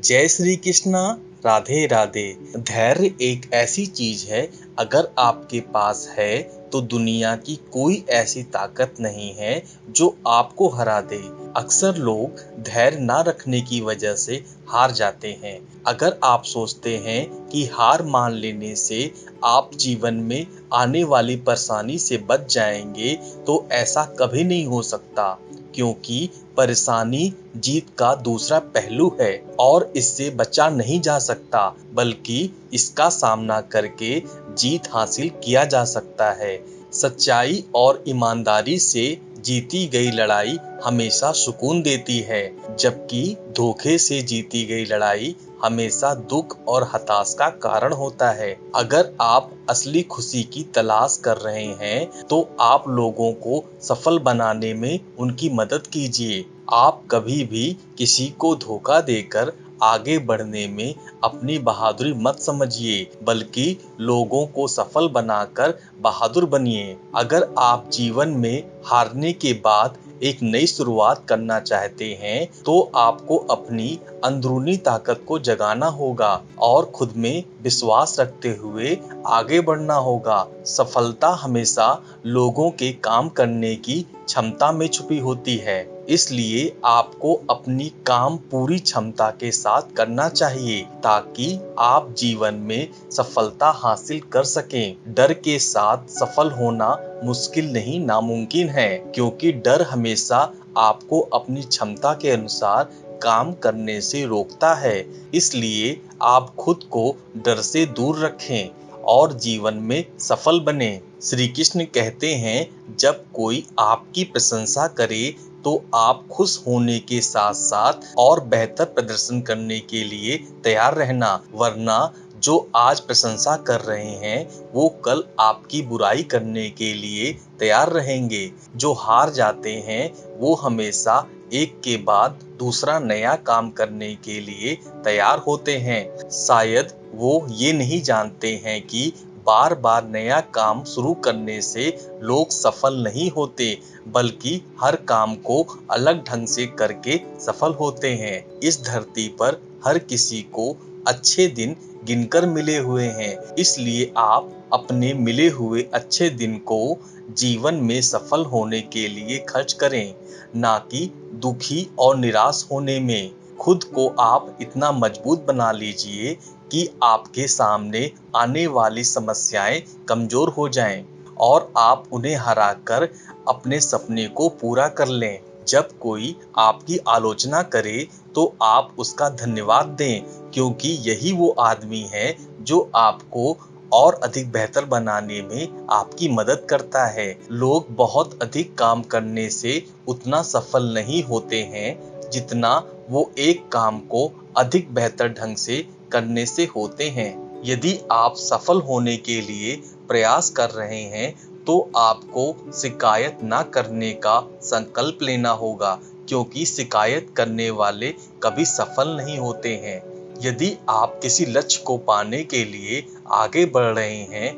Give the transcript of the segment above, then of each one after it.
जय श्री कृष्णा। राधे राधे। धैर्य एक ऐसी चीज है, अगर आपके पास है तो दुनिया की कोई ऐसी ताकत नहीं है जो आपको हरा दे। अक्सर लोग धैर्य ना रखने की वजह से हार जाते हैं। अगर आप सोचते हैं कि हार मान लेने से आप जीवन में आने वाली परेशानी से बच जाएंगे, तो ऐसा कभी नहीं हो सकता, क्योंकि परेशानी जीत का दूसरा पहलू है और इससे बचा नहीं जा सकता, बल्कि इसका सामना करके जीत हासिल किया जा सकता है। सच्चाई और ईमानदारी से जीती गई लड़ाई हमेशा सुकून देती है, जबकि धोखे से जीती गई लड़ाई हमेशा दुख और हताश का कारण होता है। अगर आप असली खुशी की तलाश कर रहे हैं, तो आप लोगों को सफल बनाने में उनकी मदद कीजिए। आप कभी भी किसी को धोखा देकर आगे बढ़ने में अपनी बहादुरी मत समझिए, बल्कि लोगों को सफल बनाकर बहादुर बनिए। अगर आप जीवन में हारने के बाद एक नई शुरुआत करना चाहते हैं, तो आपको अपनी अंदरूनी ताकत को जगाना होगा और खुद में विश्वास रखते हुए आगे बढ़ना होगा। सफलता हमेशा लोगों के काम करने की क्षमता में छुपी होती है, इसलिए आपको अपनी काम पूरी क्षमता के साथ करना चाहिए, ताकि आप जीवन में सफलता हासिल कर सकें। डर के साथ सफल होना मुश्किल नहीं, नामुमकिन है, क्योंकि डर हमेशा आपको अपनी क्षमता के अनुसार काम करने से रोकता है। इसलिए आप खुद को डर से दूर रखें और जीवन में सफल बने। श्री कृष्ण कहते हैं, जब कोई आपकी प्रशंसा करे तो आप खुश होने के साथ साथ और बेहतर प्रदर्शन करने के लिए तैयार रहना, वरना जो आज प्रशंसा कर रहे हैं वो कल आपकी बुराई करने के लिए तैयार रहेंगे। जो हार जाते हैं वो हमेशा एक के बाद दूसरा नया काम करने के लिए तैयार होते हैं। शायद वो ये नहीं जानते हैं कि बार बार नया काम शुरू करने से लोग सफल नहीं होते, बल्कि हर काम को अलग ढंग से करके सफल होते हैं। इस धरती पर हर किसी को अच्छे दिन गिनकर मिले हुए हैं, इसलिए आप अपने मिले हुए अच्छे दिन को जीवन में सफल होने के लिए खर्च करें, ना कि दुखी और निराश होने में। खुद को आप इतना मजबूत बना लीजिए कि आपके सामने आने वाली समस्याएं कमजोर हो जाएं और आप उन्हें हराकर अपने सपने को पूरा कर लें। जब कोई आपकी आलोचना करे तो आप उसका धन्यवाद दें, क्योंकि यही वो आदमी है जो आपको और अधिक बेहतर बनाने में आपकी मदद करता है। लोग बहुत अधिक काम करने से उतना सफल नहीं होते हैं जितना वो एक काम को अधिक बेहतर ढंग से करने से होते हैं। यदि आप सफल होने के लिए प्रयास कर रहे हैं, तो आपको शिकायत ना करने का संकल्प लेना होगा, क्योंकि शिकायत करने वाले कभी सफल नहीं होते हैं। यदि आप किसी लक्ष्य को पाने के लिए आगे बढ़ रहे हैं,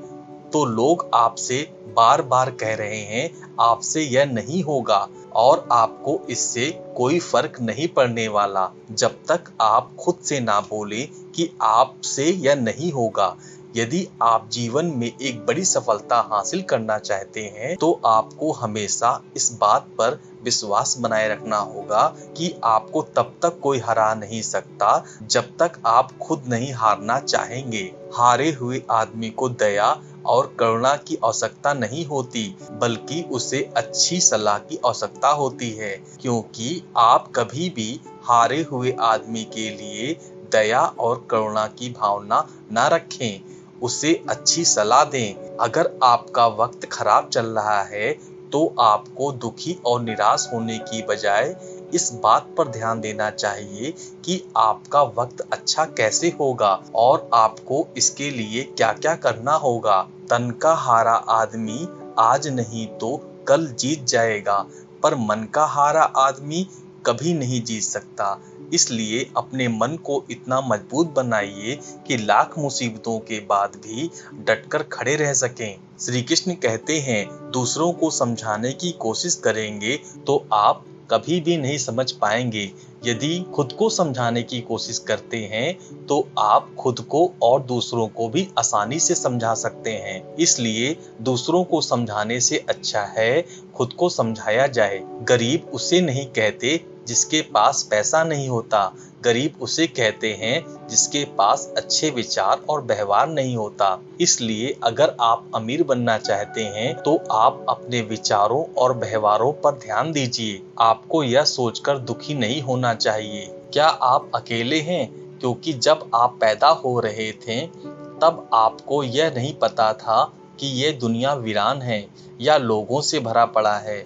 तो लोग आपसे बार बार कह रहे हैं आपसे यह नहीं होगा, और आपको इससे कोई फर्क नहीं पड़ने वाला, जब तक आप खुद से ना बोले कि आपसे यह नहीं होगा। यदि आप जीवन में एक बड़ी सफलता हासिल करना चाहते हैं, तो आपको हमेशा इस बात पर विश्वास बनाए रखना होगा कि आपको तब तक कोई हरा नहीं सकता जब तक आप खुद नहीं हारना चाहेंगे। हारे हुए आदमी को दया और करुणा की आवश्यकता नहीं होती, बल्कि उसे अच्छी सलाह की आवश्यकता होती है, क्योंकि आप कभी भी हारे हुए आदमी के लिए दया और करुणा की भावना न रखें, उसे अच्छी सलाह दें। अगर आपका वक्त खराब चल रहा है, तो आपको दुखी और निराश होने की बजाय इस बात पर ध्यान देना चाहिए कि आपका वक्त अच्छा कैसे होगा और आपको इसके लिए क्या क्या करना होगा। तन का हारा आदमी आज नहीं तो कल जीत जाएगा, पर मन का हारा आदमी कभी नहीं जीत सकता। इसलिए अपने मन को इतना मजबूत बनाइए कि लाख मुसीबतों के बाद भी डटकर खड़े रह सकें। श्री कृष्ण कहते हैं, दूसरों को समझाने की कोशिश करेंगे तो आप कभी भी नहीं समझ पाएंगे। यदि खुद को समझाने की कोशिश करते हैं तो आप खुद को और दूसरों को भी आसानी से समझा सकते हैं। इसलिए दूसरों को समझाने से अच्छा है खुद को समझाया जाए। गरीब उसे नहीं कहते जिसके पास पैसा नहीं होता, गरीब उसे कहते हैं जिसके पास अच्छे विचार और व्यवहार नहीं होता। इसलिए अगर आप अमीर बनना चाहते हैं तो आप अपने विचारों और व्यवहारों पर ध्यान दीजिए। आपको यह सोचकर दुखी नहीं होना चाहिए। क्या आप अकेले हैं? क्योंकि जब आप पैदा हो रहे थे तब आपको यह नहीं पता था कि ये दुनिया वीरान है या लोगों से भरा पड़ा है।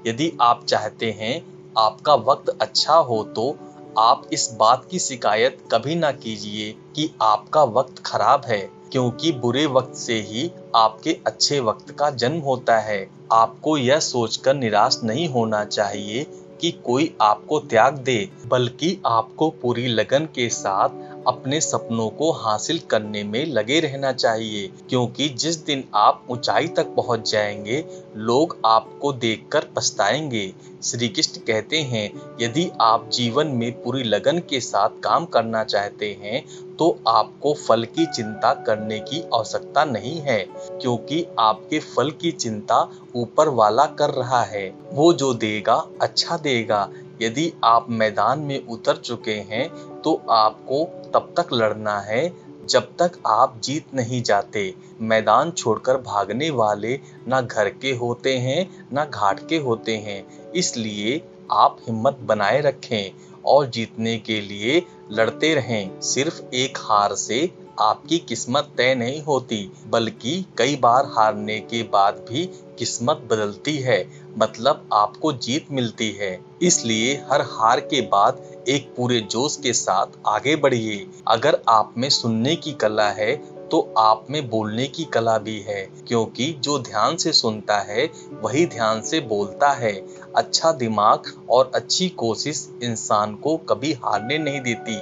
यदि आप चाहते हैं आपका वक्त अच्छा हो तो आप इस बात की शिकायत कभी ना कीजिए कि आपका वक्त खराब है, क्योंकि बुरे वक्त से ही आपके अच्छे वक्त का जन्म होता है। आपको यह सोचकर निराश नहीं होना चाहिए कि कोई आपको त्याग दे, बल्कि आपको पूरी लगन के साथ अपने सपनों को हासिल करने में लगे रहना चाहिए, क्योंकि जिस दिन आप ऊंचाई तक पहुंच जाएंगे लोग आपको देखकर पछताएंगे। श्री कृष्ण कहते हैं, यदि आप जीवन में पूरी लगन के साथ काम करना चाहते हैं तो आपको फल की चिंता करने की आवश्यकता नहीं है, क्योंकि आपके फल की चिंता ऊपर वाला कर रहा है। वो जो देगा अच्छा देगा। यदि आप मैदान में उतर चुके हैं तो आपको तब तक लड़ना है जब तक आप जीत नहीं जाते। मैदान छोड़कर भागने वाले ना घर के होते हैं ना घाट के होते हैं। इसलिए आप हिम्मत बनाए रखें और जीतने के लिए लड़ते रहें। सिर्फ एक हार से आपकी किस्मत तय नहीं होती, बल्कि कई बार हारने के बाद भी किस्मत बदलती है, मतलब आपको जीत मिलती है। इसलिए हर हार के बाद एक पूरे जोश के साथ आगे बढ़िए। अगर आप में सुनने की कला है तो आप में बोलने की कला भी है, क्योंकि जो ध्यान से सुनता है वही ध्यान से बोलता है। अच्छा दिमाग और अच्छी कोशिश इंसान को कभी हारने नहीं देती।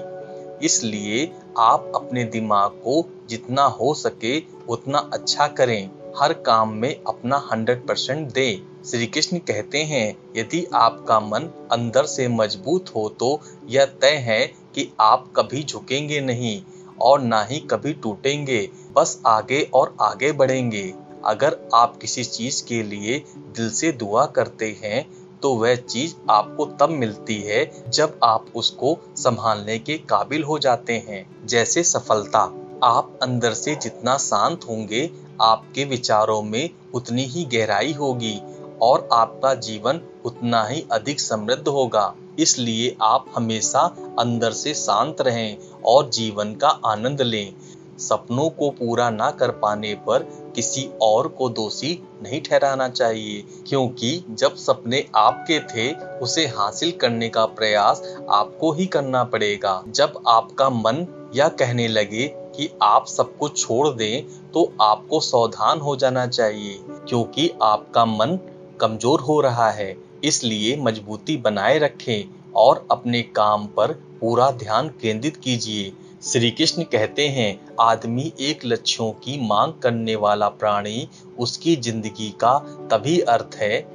इसलिए आप अपने दिमाग को जितना हो सके उतना अच्छा करें, हर काम में अपना 100% दें। श्री कृष्ण कहते हैं, यदि आपका मन अंदर से मजबूत हो तो यह तय है कि आप कभी झुकेंगे नहीं और ना ही कभी टूटेंगे, बस आगे और आगे बढ़ेंगे। अगर आप किसी चीज के लिए दिल से दुआ करते हैं तो वह चीज आपको तब मिलती है जब आप उसको संभालने के काबिल हो जाते हैं। जैसे सफलता। आप अंदर से जितना शांत होंगे आपके विचारों में उतनी ही गहराई होगी और आपका जीवन उतना ही अधिक समृद्ध होगा। इसलिए आप हमेशा अंदर से शांत रहें और जीवन का आनंद लें। सपनों को पूरा ना कर पाने पर किसी और को दोषी नहीं ठहराना चाहिए, क्योंकि जब सपने आपके थे उसे हासिल करने का प्रयास आपको ही करना पड़ेगा। जब आपका मन यह कहने लगे कि आप सब कुछ छोड़ दें तो आपको सावधान हो जाना चाहिए, क्योंकि आपका मन कमजोर हो रहा है। इसलिए मजबूती बनाए रखें और अपने काम पर पूरा ध्यान केंद्रित कीजिए। श्री कृष्ण कहते हैं, आदमी एक लक्ष्यों की मांग करने वाला प्राणी। उसकी जिंदगी का तभी अर्थ है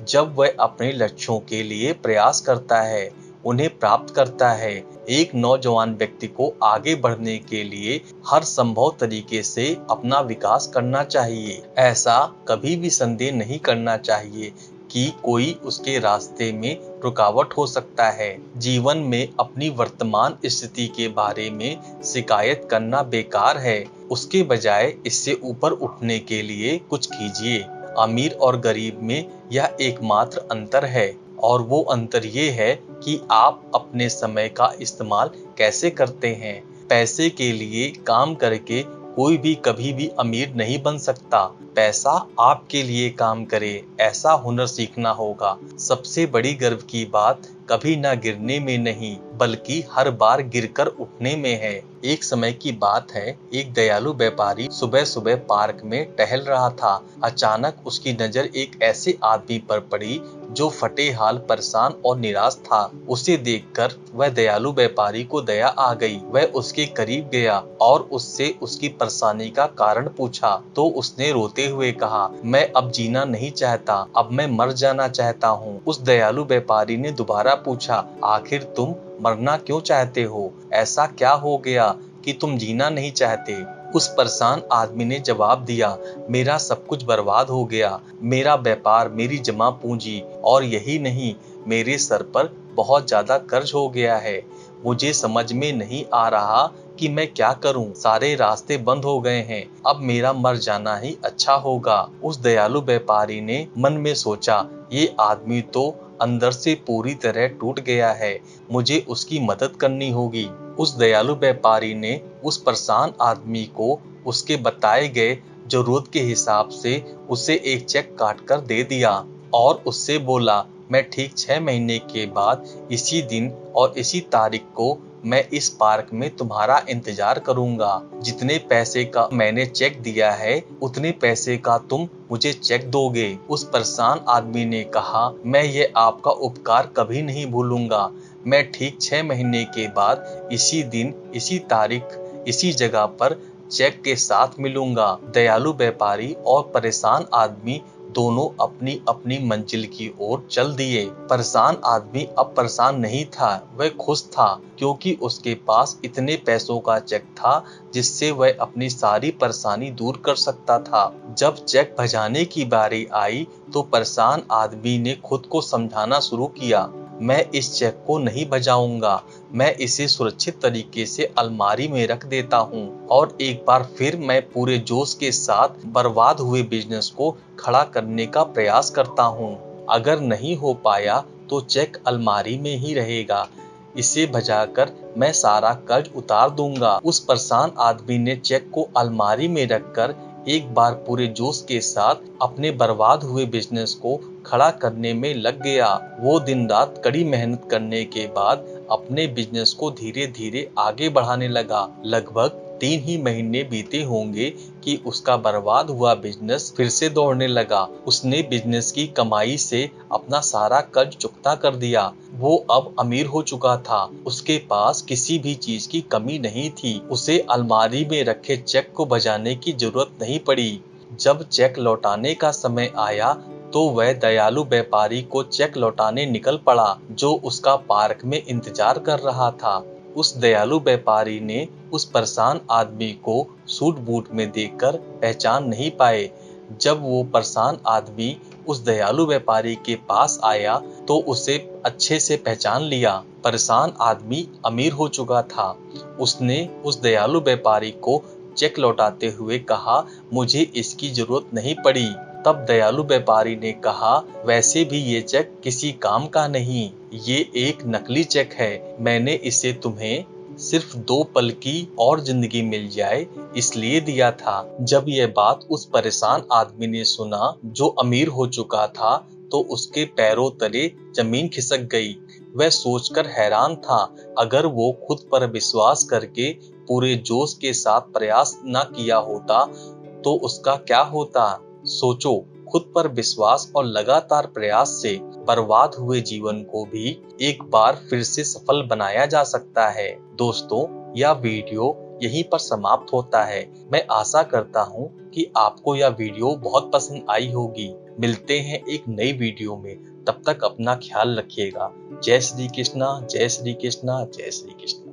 जब वह अपने लक्ष्यों के लिए प्रयास करता है, उन्हें प्राप्त करता है। एक नौजवान व्यक्ति को आगे बढ़ने के लिए हर संभव तरीके से अपना विकास करना चाहिए। ऐसा कभी भी संदेह नहीं करना चाहिए कि कोई उसके रास्ते में रुकावट हो सकता है। जीवन में अपनी वर्तमान स्थिति के बारे में शिकायत करना बेकार है। उसके बजाय इससे ऊपर उठने के लिए कुछ कीजिए। अमीर और गरीब में यह एकमात्र अंतर है, और वो अंतर ये है कि आप अपने समय का इस्तेमाल कैसे करते हैं। पैसे के लिए काम करके कोई भी कभी भी अमीर नहीं बन सकता। पैसा आपके लिए काम करे, ऐसा हुनर सीखना होगा। सबसे बड़ी गर्व की बात कभी ना गिरने में नहीं, बल्कि हर बार गिरकर उठने में है। एक समय की बात है, एक दयालु व्यापारी सुबह सुबह पार्क में टहल रहा था। अचानक उसकी नजर एक ऐसे आदमी पर पड़ी जो फटे हाल, परेशान और निराश था। उसे देखकर वह दयालु व्यापारी को दया आ गई। वह उसके करीब गया और उससे उसकी परेशानी का कारण पूछा। तो उसने रोते हुए कहा, मैं अब जीना नहीं चाहता, अब मैं मर जाना चाहता हूँ। उस दयालु व्यापारी ने दोबारा पूछा, आखिर तुम मरना क्यों चाहते हो? ऐसा क्या हो गया कि तुम जीना नहीं चाहते? उस परेशान आदमी ने जवाब दिया, मेरा सब कुछ बर्बाद हो गया, मेरा व्यापार, मेरी जमा पूंजी, और यही नहीं, मेरे सर पर बहुत ज्यादा कर्ज हो गया है। मुझे समझ में नहीं आ रहा कि मैं क्या करूं, सारे रास्ते बंद हो गए हैं, अब मेरा मर जाना ही अच्छा होगा। उस दयालु व्यापारी ने मन में सोचा, ये आदमी तो अंदर से पूरी तरह टूट गया है, मुझे उसकी मदद करनी होगी। उस दयालु व्यापारी ने उस परेशान आदमी को उसके बताए गए जरूरत के हिसाब से उसे एक चेक काट कर दे दिया और उससे बोला, मैं ठीक 6 महीने के बाद इसी दिन और इसी तारीख को मैं इस पार्क में तुम्हारा इंतजार करूंगा। जितने पैसे का मैंने चेक दिया है उतने पैसे का तुम मुझे चेक दोगे। उस परेशान आदमी ने कहा, मैं ये आपका उपकार कभी नहीं भूलूंगा। मैं ठीक 6 महीने के बाद इसी दिन, इसी तारीख, इसी जगह पर चेक के साथ मिलूंगा। दयालु व्यापारी और परेशान आदमी दोनों अपनी अपनी मंजिल की ओर चल दिए। परेशान आदमी अब परेशान नहीं था, वह खुश था, क्योंकि उसके पास इतने पैसों का चेक था जिससे वह अपनी सारी परेशानी दूर कर सकता था। जब चेक भजाने की बारी आई तो परेशान आदमी ने खुद को समझाना शुरू किया, मैं इस चेक को नहीं बजाऊंगा, मैं इसे सुरक्षित तरीके से अलमारी में रख देता हूँ और एक बार फिर मैं पूरे जोश के साथ बर्बाद हुए बिजनेस को खड़ा करने का प्रयास करता हूँ। अगर नहीं हो पाया तो चेक अलमारी में ही रहेगा, इसे भजाकर मैं सारा कर्ज उतार दूंगा। उस परेशान आदमी ने चेक को अलमारी में रखकर एक बार पूरे जोश के साथ अपने बर्बाद हुए बिजनेस को खड़ा करने में लग गया। वो दिन रात कड़ी मेहनत करने के बाद अपने बिजनेस को धीरे धीरे आगे बढ़ाने लगा। लगभग 3 ही महीने बीते होंगे कि उसका बर्बाद हुआ बिजनेस फिर से दौड़ने लगा। उसने बिजनेस की कमाई से अपना सारा कर्ज चुकता कर दिया। वो अब अमीर हो चुका था, उसके पास किसी भी चीज की कमी नहीं थी। उसे अलमारी में रखे चेक को बजाने की जरूरत नहीं पड़ी। जब चेक लौटाने का समय आया तो वह दयालु व्यापारी को चेक लौटाने निकल पड़ा, जो उसका पार्क में इंतजार कर रहा था। उस दयालु व्यापारी ने उस परेशान आदमी को सूट बूट में देखकर पहचान नहीं पाए। जब वो परेशान आदमी उस दयालु व्यापारी के पास आया तो उसे अच्छे से पहचान लिया। परेशान आदमी अमीर हो चुका था। उसने उस दयालु व्यापारी को चेक लौटाते हुए कहा, मुझे इसकी जरूरत नहीं पड़ी। तब दयालु व्यापारी ने कहा, वैसे भी ये चेक किसी काम का नहीं, ये एक नकली चेक है। मैंने इसे तुम्हें सिर्फ 2 पल की और जिंदगी मिल जाए इसलिए दिया था। जब यह बात उस परेशान आदमी ने सुना जो अमीर हो चुका था तो उसके पैरों तले जमीन खिसक गई। वह सोचकर हैरान था, अगर वो खुद पर विश्वास करके पूरे जोश के साथ प्रयास न किया होता तो उसका क्या होता। सोचो, खुद पर विश्वास और लगातार प्रयास से बर्बाद हुए जीवन को भी एक बार फिर से सफल बनाया जा सकता है। दोस्तों, यह वीडियो यहीं पर समाप्त होता है। मैं आशा करता हूँ कि आपको यह वीडियो बहुत पसंद आई होगी। मिलते हैं एक नई वीडियो में, तब तक अपना ख्याल रखिएगा। जय श्री कृष्णा, जय श्री कृष्णा, जय श्री कृष्णा।